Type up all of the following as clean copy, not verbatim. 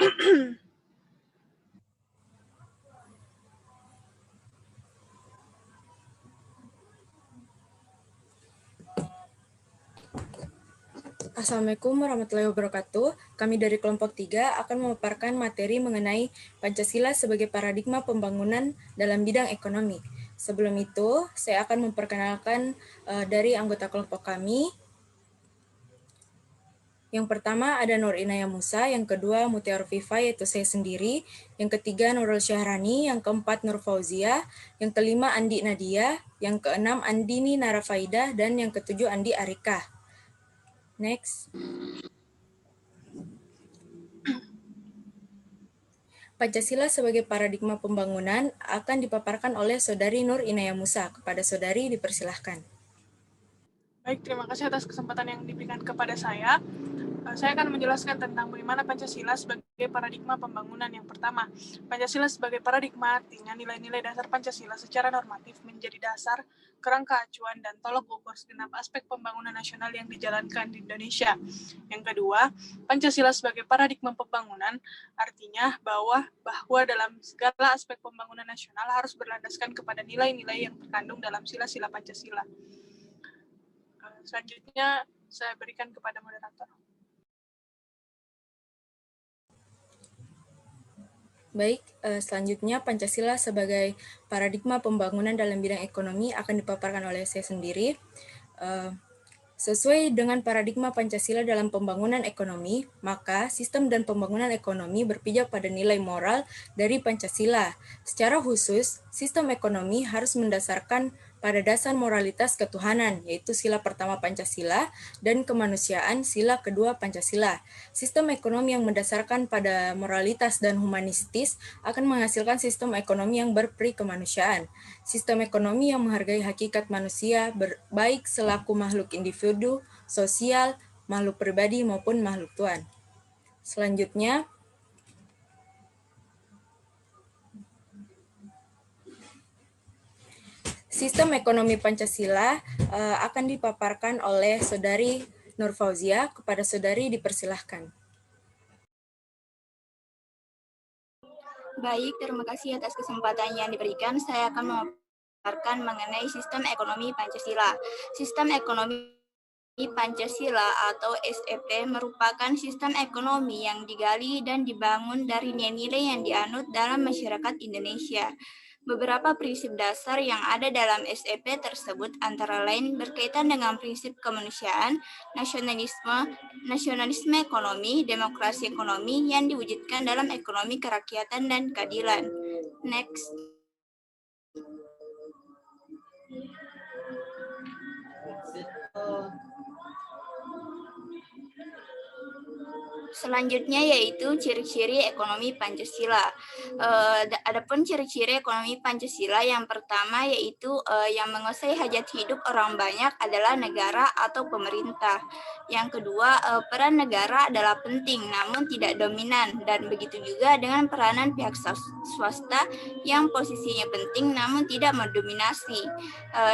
Assalamualaikum warahmatullahi wabarakatuh. Kami dari kelompok 3 akan memaparkan materi mengenai Pancasila sebagai paradigma pembangunan dalam bidang ekonomi. Sebelum itu, saya akan memperkenalkan dari anggota kelompok kami. Yang pertama ada Nur Inaya Musa, yang kedua Mutiara Viva yaitu saya sendiri, yang ketiga Nurul Syahrani, yang keempat Nur Fauzia, yang kelima Andi Nadia, yang keenam Andini Narafaidah, dan yang ketujuh Andi Arika. Next. Pancasila sebagai paradigma pembangunan akan dipaparkan oleh Saudari Nur Inaya Musa. Kepada Saudari dipersilahkan. Baik, terima kasih atas kesempatan yang diberikan kepada saya. Saya akan menjelaskan tentang bagaimana Pancasila sebagai paradigma pembangunan. Yang pertama, Pancasila sebagai paradigma artinya nilai-nilai dasar Pancasila secara normatif menjadi dasar, kerangka acuan, dan tolok ukur segenap aspek pembangunan nasional yang dijalankan di Indonesia. Yang kedua, Pancasila sebagai paradigma pembangunan artinya bahwa dalam segala aspek pembangunan nasional harus berlandaskan kepada nilai-nilai yang terkandung dalam sila-sila Pancasila. Selanjutnya, saya berikan kepada moderator. Baik, selanjutnya Pancasila sebagai paradigma pembangunan dalam bidang ekonomi akan dipaparkan oleh saya sendiri. Sesuai dengan paradigma Pancasila dalam pembangunan ekonomi, maka sistem dan pembangunan ekonomi berpijak pada nilai moral dari Pancasila. Secara khusus, sistem ekonomi harus mendasarkan pada dasar moralitas ketuhanan, yaitu sila pertama Pancasila, dan kemanusiaan sila kedua Pancasila. Sistem ekonomi yang mendasarkan pada moralitas dan humanistis akan menghasilkan sistem ekonomi yang berperi kemanusiaan. Sistem ekonomi yang menghargai hakikat manusia, baik selaku makhluk individu, sosial, makhluk pribadi, maupun makhluk Tuhan. Selanjutnya, sistem ekonomi Pancasila akan dipaparkan oleh Saudari Nur Fauzia. Kepada Saudari dipersilahkan. Baik, terima kasih atas kesempatan yang diberikan. Saya akan memaparkan mengenai sistem ekonomi Pancasila. Sistem ekonomi Pancasila atau SEP merupakan sistem ekonomi yang digali dan dibangun dari nilai-nilai yang dianut dalam masyarakat Indonesia. Beberapa prinsip dasar yang ada dalam SEP tersebut antara lain berkaitan dengan prinsip kemanusiaan, nasionalisme ekonomi, demokrasi ekonomi yang diwujudkan dalam ekonomi kerakyatan dan keadilan. Next. Selanjutnya yaitu ciri-ciri ekonomi Pancasila. Adapun ciri-ciri ekonomi Pancasila yang pertama yaitu yang menguasai hajat hidup orang banyak adalah negara atau pemerintah. Yang kedua, peran negara adalah penting namun tidak dominan, dan begitu juga dengan peranan pihak swasta yang posisinya penting namun tidak mendominasi.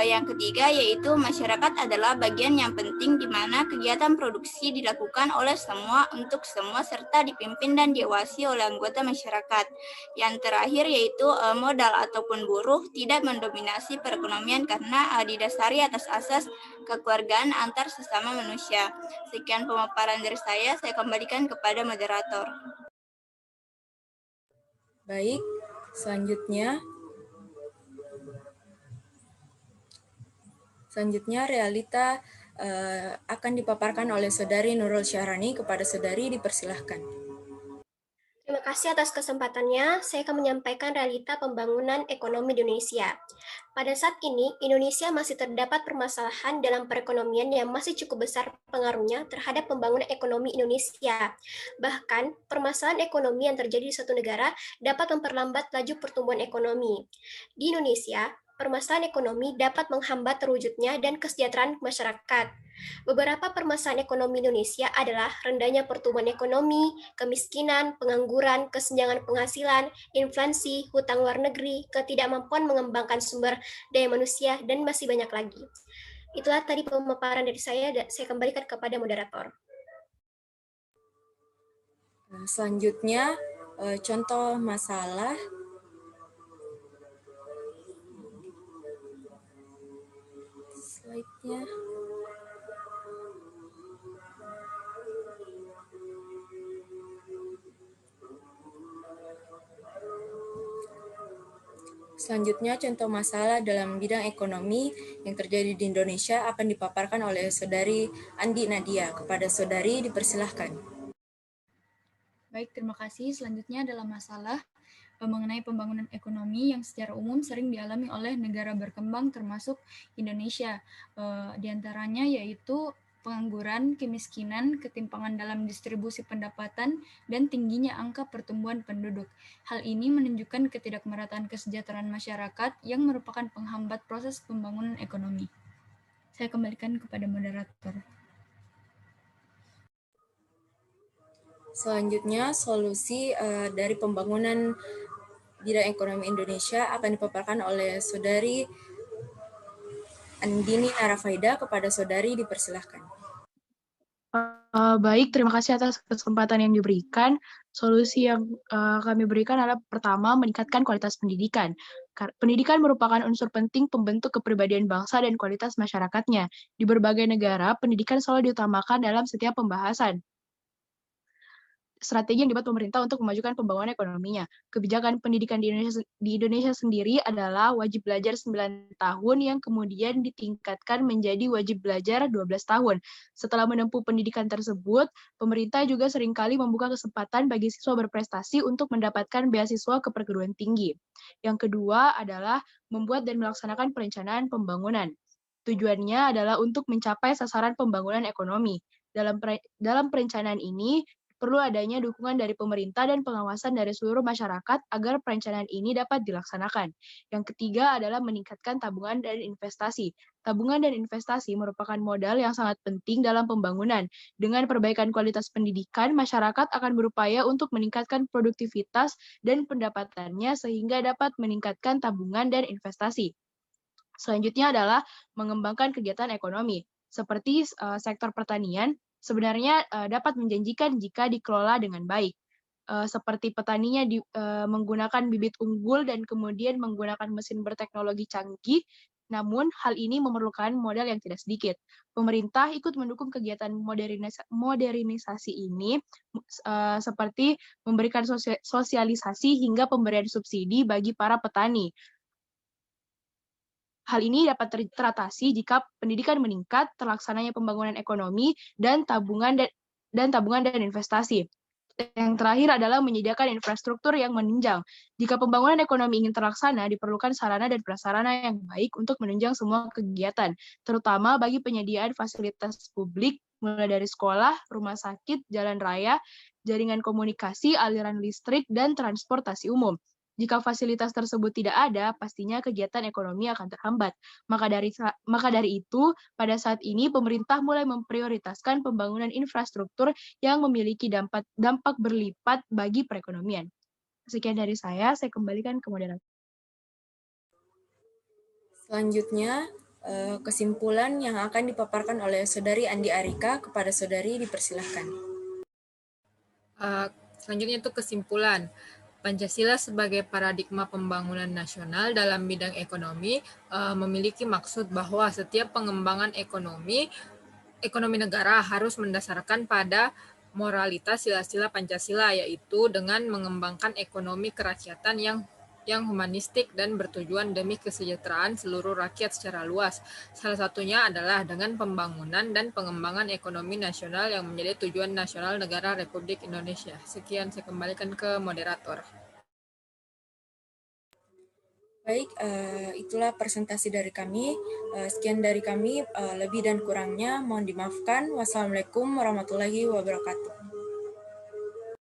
Yang ketiga yaitu masyarakat adalah bagian yang penting di mana kegiatan produksi dilakukan oleh semua untuk semua serta dipimpin dan diawasi oleh anggota masyarakat. Yang terakhir yaitu modal ataupun buruh tidak mendominasi perekonomian karena didasari atas asas kekeluargaan antar sesama manusia. Sekian pemaparan dari saya kembalikan kepada moderator. Baik, selanjutnya realita akan dipaparkan oleh Saudari Nurul Syahrani. Kepada Saudari dipersilahkan. Terima kasih atas kesempatannya. Saya akan menyampaikan realita pembangunan ekonomi Indonesia. Pada saat ini, Indonesia masih terdapat permasalahan dalam perekonomian yang masih cukup besar pengaruhnya terhadap pembangunan ekonomi Indonesia. Bahkan, permasalahan ekonomi yang terjadi di suatu negara dapat memperlambat laju pertumbuhan ekonomi. Di Indonesia, permasalahan ekonomi dapat menghambat terwujudnya dan kesejahteraan masyarakat. Beberapa permasalahan ekonomi Indonesia adalah rendahnya pertumbuhan ekonomi, kemiskinan, pengangguran, kesenjangan penghasilan, inflasi, hutang luar negeri, ketidakmampuan mengembangkan sumber daya manusia, dan masih banyak lagi. Itulah tadi pemaparan dari saya kembalikan kepada moderator. Selanjutnya, contoh masalah. Slide-nya. Selanjutnya, contoh masalah dalam bidang ekonomi yang terjadi di Indonesia akan dipaparkan oleh Saudari Andi Nadia. Kepada Saudari dipersilahkan. Baik, terima kasih. Selanjutnya adalah masalah mengenai pembangunan ekonomi yang secara umum sering dialami oleh negara berkembang termasuk Indonesia. Di antaranya yaitu pengangguran, kemiskinan, ketimpangan dalam distribusi pendapatan, dan tingginya angka pertumbuhan penduduk. Hal ini menunjukkan ketidakmerataan kesejahteraan masyarakat yang merupakan penghambat proses pembangunan ekonomi. Saya kembalikan kepada moderator. Selanjutnya, solusi dari pembangunan bidang ekonomi Indonesia akan dipaparkan oleh Saudari Andini Narafaida. Kepada Saudari dipersilahkan. Baik, terima kasih atas kesempatan yang diberikan. Solusi yang kami berikan adalah pertama, meningkatkan kualitas pendidikan. Pendidikan merupakan unsur penting pembentuk kepribadian bangsa dan kualitas masyarakatnya. Di berbagai negara, pendidikan selalu diutamakan dalam setiap pembahasan. Strategi yang dibuat pemerintah untuk memajukan pembangunan ekonominya. Kebijakan pendidikan di Indonesia sendiri adalah wajib belajar 9 tahun yang kemudian ditingkatkan menjadi wajib belajar 12 tahun. Setelah menempuh pendidikan tersebut, pemerintah juga seringkali membuka kesempatan bagi siswa berprestasi untuk mendapatkan beasiswa ke perguruan tinggi. Yang kedua adalah membuat dan melaksanakan perencanaan pembangunan. Tujuannya adalah untuk mencapai sasaran pembangunan ekonomi. Dalam perencanaan ini, perlu adanya dukungan dari pemerintah dan pengawasan dari seluruh masyarakat agar perencanaan ini dapat dilaksanakan. Yang ketiga adalah meningkatkan tabungan dan investasi. Tabungan dan investasi merupakan modal yang sangat penting dalam pembangunan. Dengan perbaikan kualitas pendidikan, masyarakat akan berupaya untuk meningkatkan produktivitas dan pendapatannya sehingga dapat meningkatkan tabungan dan investasi. Selanjutnya adalah mengembangkan kegiatan ekonomi, seperti sektor pertanian, sebenarnya dapat menjanjikan jika dikelola dengan baik. Seperti petaninya menggunakan bibit unggul dan kemudian menggunakan mesin berteknologi canggih, namun hal ini memerlukan modal yang tidak sedikit. Pemerintah ikut mendukung kegiatan modernisasi ini, seperti memberikan sosialisasi hingga pemberian subsidi bagi para petani. Hal ini dapat teratasi jika pendidikan meningkat, terlaksananya pembangunan ekonomi, dan tabungan dan investasi. Yang terakhir adalah menyediakan infrastruktur yang menunjang. Jika pembangunan ekonomi ingin terlaksana, diperlukan sarana dan prasarana yang baik untuk menunjang semua kegiatan, terutama bagi penyediaan fasilitas publik, mulai dari sekolah, rumah sakit, jalan raya, jaringan komunikasi, aliran listrik, dan transportasi umum. Jika fasilitas tersebut tidak ada, pastinya kegiatan ekonomi akan terhambat. Maka dari itu, pada saat ini pemerintah mulai memprioritaskan pembangunan infrastruktur yang memiliki dampak berlipat bagi perekonomian. Sekian dari saya kembalikan ke moderator. Selanjutnya, kesimpulan yang akan dipaparkan oleh Saudari Andi Arika. Kepada Saudari dipersilahkan. Selanjutnya itu kesimpulan. Pancasila sebagai paradigma pembangunan nasional dalam bidang ekonomi memiliki maksud bahwa setiap pengembangan ekonomi negara harus mendasarkan pada moralitas sila-sila Pancasila, yaitu dengan mengembangkan ekonomi kerakyatan yang humanistik dan bertujuan demi kesejahteraan seluruh rakyat secara luas. Salah satunya adalah dengan pembangunan dan pengembangan ekonomi nasional yang menjadi tujuan nasional negara Republik Indonesia. Sekian, saya kembalikan ke moderator. Baik, itulah presentasi dari kami. Sekian dari kami, lebih dan kurangnya mohon dimaafkan. Wassalamualaikum warahmatullahi wabarakatuh.